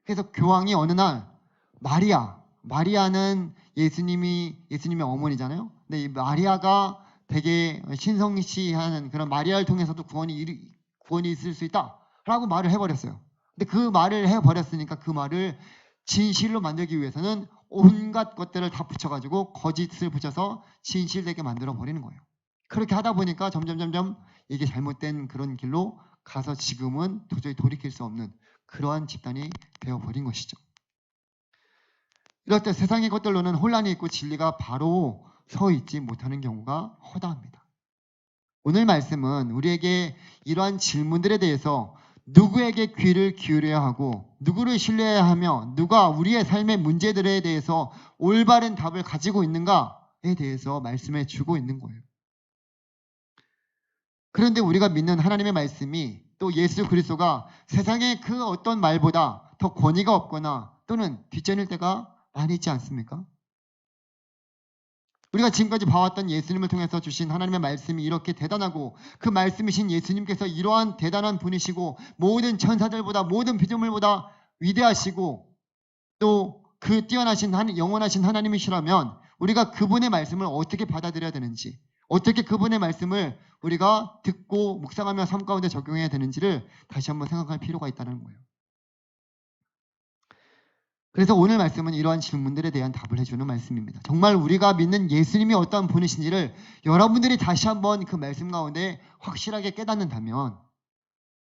그래서 교황이 어느 날 마리아는 예수님의 어머니잖아요. 근데 이 마리아가 되게 신성시하는 그런 마리아를 통해서도 구원이 있을 수 있다라고 말을 해버렸어요. 근데 그 말을 해버렸으니까 그 말을 진실로 만들기 위해서는 온갖 것들을 다 붙여가지고 거짓을 붙여서 진실되게 만들어 버리는 거예요. 그렇게 하다 보니까 점점 이게 잘못된 그런 길로 가서 지금은 도저히 돌이킬 수 없는 그러한 집단이 되어버린 것이죠. 이럴 때 세상의 것들로는 혼란이 있고 진리가 바로 서 있지 못하는 경우가 허다합니다. 오늘 말씀은 우리에게 이러한 질문들에 대해서 누구에게 귀를 기울여야 하고 누구를 신뢰해야 하며 누가 우리의 삶의 문제들에 대해서 올바른 답을 가지고 있는가에 대해서 말씀해 주고 있는 거예요. 그런데 우리가 믿는 하나님의 말씀이 또 예수 그리스도가 세상의 그 어떤 말보다 더 권위가 없거나 또는 뒷전일 때가 많이 있지 않습니까? 우리가 지금까지 봐왔던 예수님을 통해서 주신 하나님의 말씀이 이렇게 대단하고 그 말씀이신 예수님께서 이러한 대단한 분이시고 모든 천사들보다 모든 피조물보다 위대하시고 또 그 뛰어나신 영원하신 하나님이시라면 우리가 그분의 말씀을 어떻게 받아들여야 되는지, 어떻게 그분의 말씀을 우리가 듣고 묵상하며 삶 가운데 적용해야 되는지를 다시 한번 생각할 필요가 있다는 거예요. 그래서 오늘 말씀은 이러한 질문들에 대한 답을 해주는 말씀입니다. 정말 우리가 믿는 예수님이 어떤 분이신지를 여러분들이 다시 한번 그 말씀 가운데 확실하게 깨닫는다면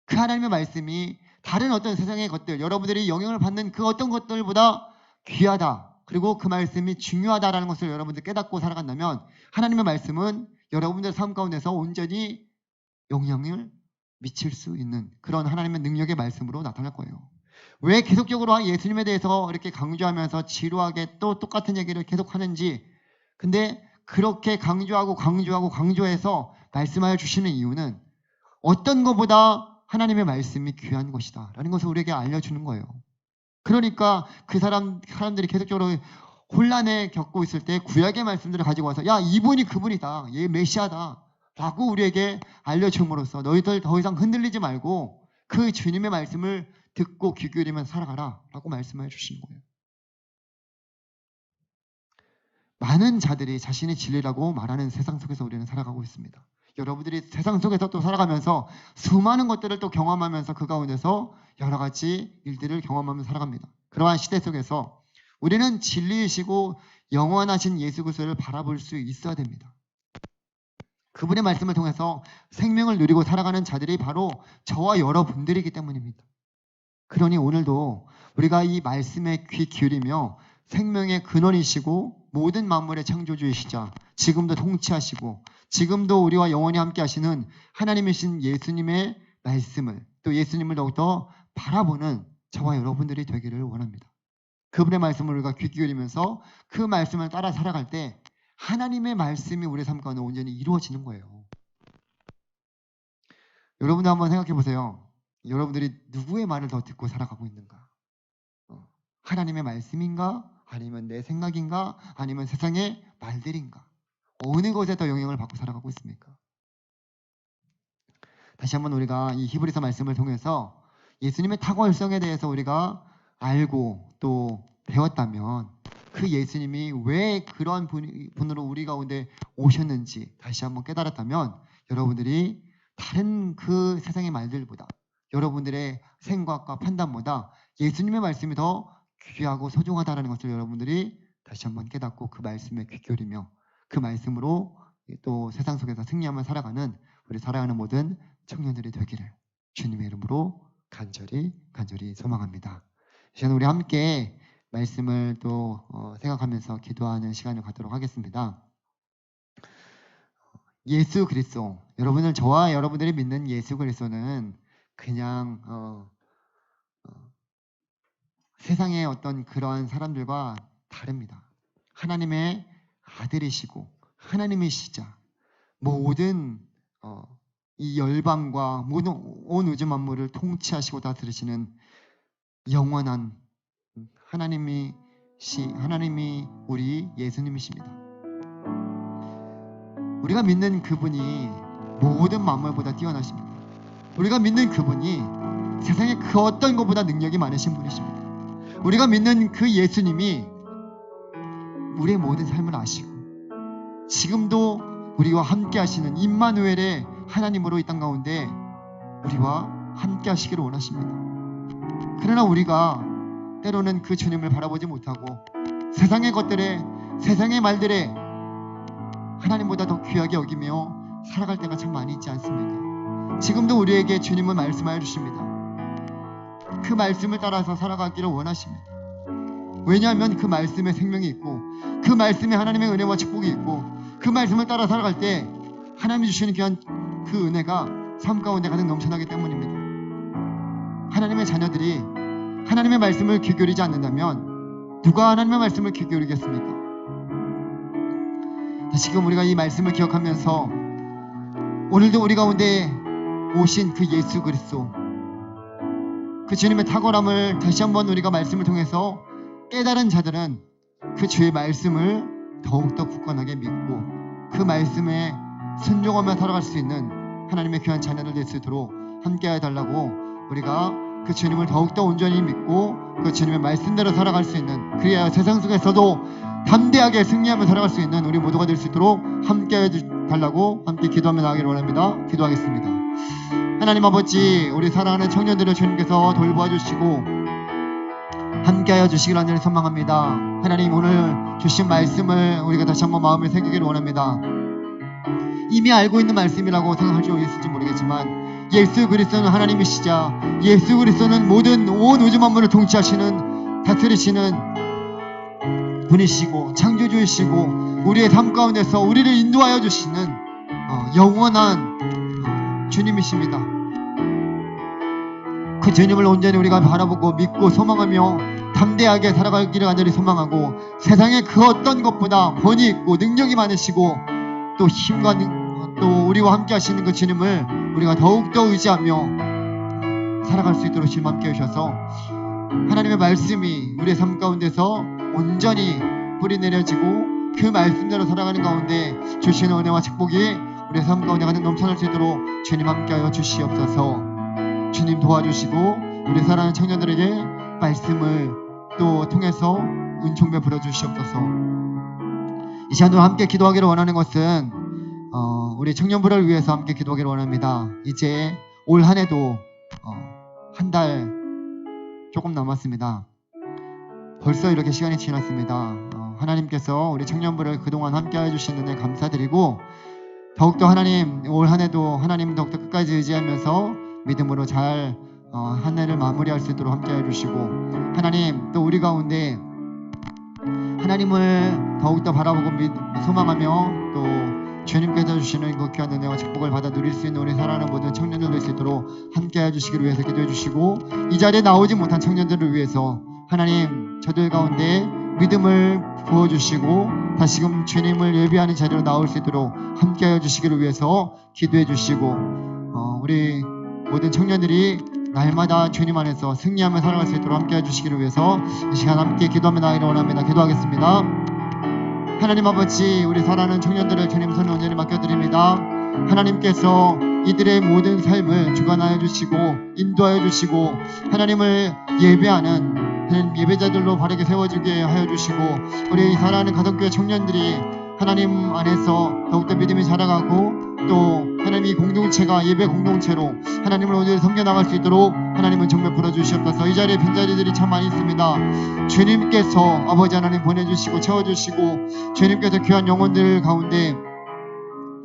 그 하나님의 말씀이 다른 어떤 세상의 것들, 여러분들이 영향을 받는 그 어떤 것들보다 귀하다, 그리고 그 말씀이 중요하다라는 것을 여러분들 깨닫고 살아간다면 하나님의 말씀은 여러분들 삶 가운데서 온전히 영향을 미칠 수 있는 그런 하나님의 능력의 말씀으로 나타날 거예요. 왜 계속적으로 예수님에 대해서 이렇게 강조하면서 지루하게 또 똑같은 얘기를 계속 하는지, 근데 그렇게 강조해서 말씀하여 주시는 이유는 어떤 것보다 하나님의 말씀이 귀한 것이다 라는 것을 우리에게 알려주는 거예요. 그러니까 그 사람들이 계속적으로 혼란에 겪고 있을 때 구약의 말씀들을 가지고 와서 야, 이분이 그분이다, 얘 메시아다 라고 우리에게 알려줌으로써 너희들 더 이상 흔들리지 말고 그 주님의 말씀을 듣고 귀 기울이면 살아가라 라고 말씀해 주시는 거예요. 많은 자들이 자신의 진리라고 말하는 세상 속에서 우리는 살아가고 있습니다. 여러분들이 세상 속에서 또 살아가면서 수많은 것들을 또 경험하면서 그 가운데서 여러 가지 일들을 경험하면서 살아갑니다. 그러한 시대 속에서 우리는 진리이시고 영원하신 예수 그리스도를 바라볼 수 있어야 됩니다. 그분의 말씀을 통해서 생명을 누리고 살아가는 자들이 바로 저와 여러분들이기 때문입니다. 그러니 오늘도 우리가 이 말씀에 귀 기울이며 생명의 근원이시고 모든 만물의 창조주이시자 지금도 통치하시고 지금도 우리와 영원히 함께 하시는 하나님이신 예수님의 말씀을, 또 예수님을 더욱더 바라보는 저와 여러분들이 되기를 원합니다. 그분의 말씀을 우리가 귀 기울이면서 그 말씀을 따라 살아갈 때 하나님의 말씀이 우리 삶 가운데 온전히 이루어지는 거예요. 여러분도 한번 생각해 보세요. 여러분들이 누구의 말을 더 듣고 살아가고 있는가? 하나님의 말씀인가? 아니면 내 생각인가? 아니면 세상의 말들인가? 어느 것에 더 영향을 받고 살아가고 있습니까? 다시 한번 우리가 이 히브리서 말씀을 통해서 예수님의 탁월성에 대해서 우리가 알고 또 배웠다면 그 예수님이 왜 그러한 분으로 우리 가운데 오셨는지 다시 한번 깨달았다면 여러분들이 다른 그 세상의 말들보다 여러분들의 생각과 판단보다 예수님의 말씀이 더 귀하고 소중하다는 것을 여러분들이 다시 한번 깨닫고 그 말씀에 귀 기울이며 그 말씀으로 또 세상 속에서 승리하며 살아가는 우리 살아가는 모든 청년들이 되기를 주님의 이름으로 간절히 소망합니다. 이 시간 우리 함께 말씀을 또 생각하면서 기도하는 시간을 갖도록 하겠습니다. 예수 그리스도, 저와 여러분들이 믿는 예수 그리스도는 그냥 세상의 어떤 그러한 사람들과 다릅니다. 하나님의 아들이시고 하나님이시자 모든 이 열방과 모든 온 우주 만물을 통치하시고 다스리시는 영원한 하나님이 우리 예수님이십니다. 우리가 믿는 그분이 모든 만물보다 뛰어나십니다. 우리가 믿는 그분이 세상에 그 어떤 것보다 능력이 많으신 분이십니다. 우리가 믿는 그 예수님이 우리의 모든 삶을 아시고 지금도 우리와 함께 하시는 임마누엘의 하나님으로 이 땅 가운데 우리와 함께 하시기를 원하십니다. 그러나 우리가 때로는 그 주님을 바라보지 못하고 세상의 것들에, 세상의 말들에 하나님보다 더 귀하게 여기며 살아갈 때가 참 많이 있지 않습니까? 지금도 우리에게 주님은 말씀하여 주십니다. 그 말씀을 따라서 살아가기를 원하십니다. 왜냐하면 그 말씀에 생명이 있고 그 말씀에 하나님의 은혜와 축복이 있고 그 말씀을 따라 살아갈 때 하나님이 주시는 귀한 그 은혜가 삶 가운데 가득 넘쳐나기 때문입니다. 하나님의 자녀들이 하나님의 말씀을 귀 기울이지 않는다면 누가 하나님의 말씀을 귀 기울이겠습니까? 다시금 우리가 이 말씀을 기억하면서 오늘도 우리 가운데 오신 그 예수 그리스도, 그 주님의 탁월함을 다시 한번 우리가 말씀을 통해서 깨달은 자들은 그 주의 말씀을 더욱더 굳건하게 믿고 그 말씀에 순종하며 살아갈 수 있는 하나님의 귀한 자녀들 될 수 있도록 함께해 달라고 우리가 그 주님을 더욱더 온전히 믿고 그 주님의 말씀대로 살아갈 수 있는, 그래야 세상 속에서도 담대하게 승리하며 살아갈 수 있는 우리 모두가 될 수 있도록 함께해 달라고 함께 기도하며 나가기를 원합니다. 기도하겠습니다. 하나님 아버지, 우리 사랑하는 청년들을 주님께서 돌보아 주시고 함께하여 주시기를 간절히 소망합니다. 하나님, 오늘 주신 말씀을 우리가 다시 한번 마음에 새기기를 원합니다. 이미 알고 있는 말씀이라고 생각할 수 있을지 모르겠지만 예수 그리스도는 하나님이시자 예수 그리스도는 모든 온 우주 만물을 통치하시는, 다스리시는 분이시고 창조주이시고 우리의 삶 가운데서 우리를 인도하여 주시는 영원한 주님이십니다. 그 주님을 온전히 우리가 바라보고 믿고 소망하며 담대하게 살아가기를 간절히 소망하고 세상의 그 어떤 것보다 권위 있고 능력이 많으시고 또 힘과 또 우리와 함께 하시는 그 주님을 우리가 더욱더 의지하며 살아갈 수 있도록 주님 함께 해주셔서 하나님의 말씀이 우리의 삶 가운데서 온전히 뿌리 내려지고 그 말씀대로 살아가는 가운데 주시는 은혜와 축복이 우리의 삶 가운데 가득 넘쳐날 수 있도록 주님 함께하여 주시옵소서. 주님 도와주시고 우리 사랑하는 청년들에게 말씀을 또 통해서 은총 베풀어 주시옵소서. 이 시간도 함께 기도하기를 원하는 것은 우리 청년부를 위해서 함께 기도하기를 원합니다. 이제 올 한 해도 한 달 조금 남았습니다. 벌써 이렇게 시간이 지났습니다. 하나님께서 우리 청년부를 그동안 함께 해주신 은혜 감사드리고 더욱더 하나님 올 한 해도 하나님 더욱더 끝까지 의지하면서 믿음으로 잘 한 해를 마무리할 수 있도록 함께 해주시고 하나님 또 우리 가운데 하나님을 더욱더 바라보고 소망하며 또 주님께서 주시는 그 귀한 은혜와 축복을 받아 누릴 수 있는 우리 사랑하는 모든 청년들 될 수 있도록 함께 해주시기를 위해서 기도해 주시고 이 자리에 나오지 못한 청년들을 위해서 하나님 저들 가운데 믿음을 부어주시고 다시금 주님을 예비하는 자리로 나올 수 있도록 함께 해주시기를 위해서 기도해 주시고 우리 모든 청년들이 날마다 주님 안에서 승리하며 살아갈 수 있도록 함께 해주시기를 위해서 이 시간 함께 기도하며 나아가기를 원합니다. 기도하겠습니다. 하나님 아버지, 우리 사랑하는 청년들을 주님 손에 온전히 맡겨드립니다. 하나님께서 이들의 모든 삶을 주관하여 주시고 인도하여 주시고 하나님을 예배하는 하나님 예배자들로 바르게 세워주게 하여 주시고 우리 사랑하는 가덕교회 청년들이 하나님 안에서 더욱더 믿음이 자라가고 또 하나님 이 공동체가 예배 공동체로 하나님을 온전히 섬겨나갈 수 있도록 하나님은 정말 불어주시옵소서. 이 자리에 빈자리들이 참 많이 있습니다. 주님께서 아버지 하나님 보내주시고 채워주시고 주님께서 귀한 영혼들 가운데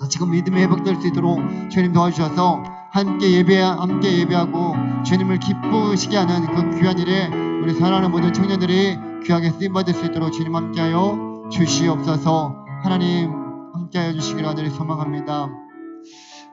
다시금 믿음이 회복될 수 있도록 주님 도와주셔서 함께 예배하고 주님을 기쁘시게 하는 그 귀한 일에 우리 사랑하는 모든 청년들이 귀하게 쓰임받을 수 있도록 주님 함께하여 주시옵소서. 하나님 함께하여 주시기를 간절히 소망합니다.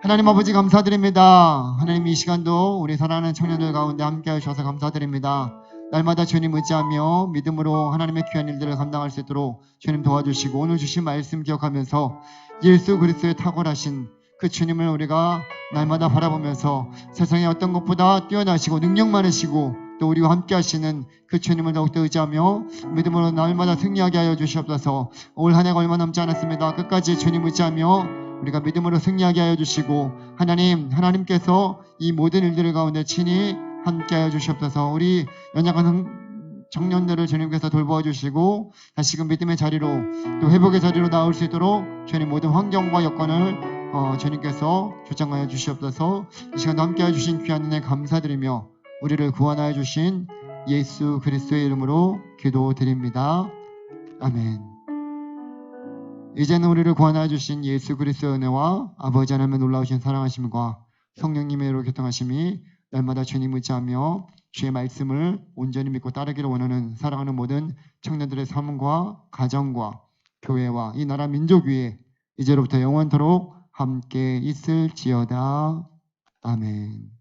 하나님 아버지 감사드립니다. 하나님 이 시간도 우리 사랑하는 청년들 가운데 함께하여 주셔서 감사드립니다. 날마다 주님 의지하며 믿음으로 하나님의 귀한 일들을 감당할 수 있도록 주님 도와주시고 오늘 주신 말씀 기억하면서 예수 그리스도의 탁월하신 그 주님을 우리가 날마다 바라보면서 세상에 어떤 것보다 뛰어나시고 능력 많으시고 또 우리와 함께 하시는 그 주님을 더욱더 의지하며 믿음으로 날마다 승리하게 하여 주시옵소서. 올 한 해가 얼마 남지 않았습니다. 끝까지 주님 의지하며 우리가 믿음으로 승리하게 하여 주시고 하나님께서 이 모든 일들 가운데 친히 함께 하여 주시옵소서. 우리 연약한 청년들을 주님께서 돌보아 주시고 다시금 믿음의 자리로 또 회복의 자리로 나올 수 있도록 주님 모든 환경과 여건을 주님께서 조장하여 주시옵소서. 이 시간도 함께 하여 주신 귀한 은혜 감사드리며 우리를 구원하여 주신 예수 그리스도의 이름으로 기도드립니다. 아멘. 이제는 우리를 구원하여 주신 예수 그리스도의 은혜와 아버지 하나님의 놀라우신 사랑하심과 성령님의 이로 교통하심이 날마다 주님 의지하며 주의 말씀을 온전히 믿고 따르기를 원하는 사랑하는 모든 청년들의 삶과 가정과 교회와 이 나라 민족 위에 이제로부터 영원토록 함께 있을지어다. 아멘.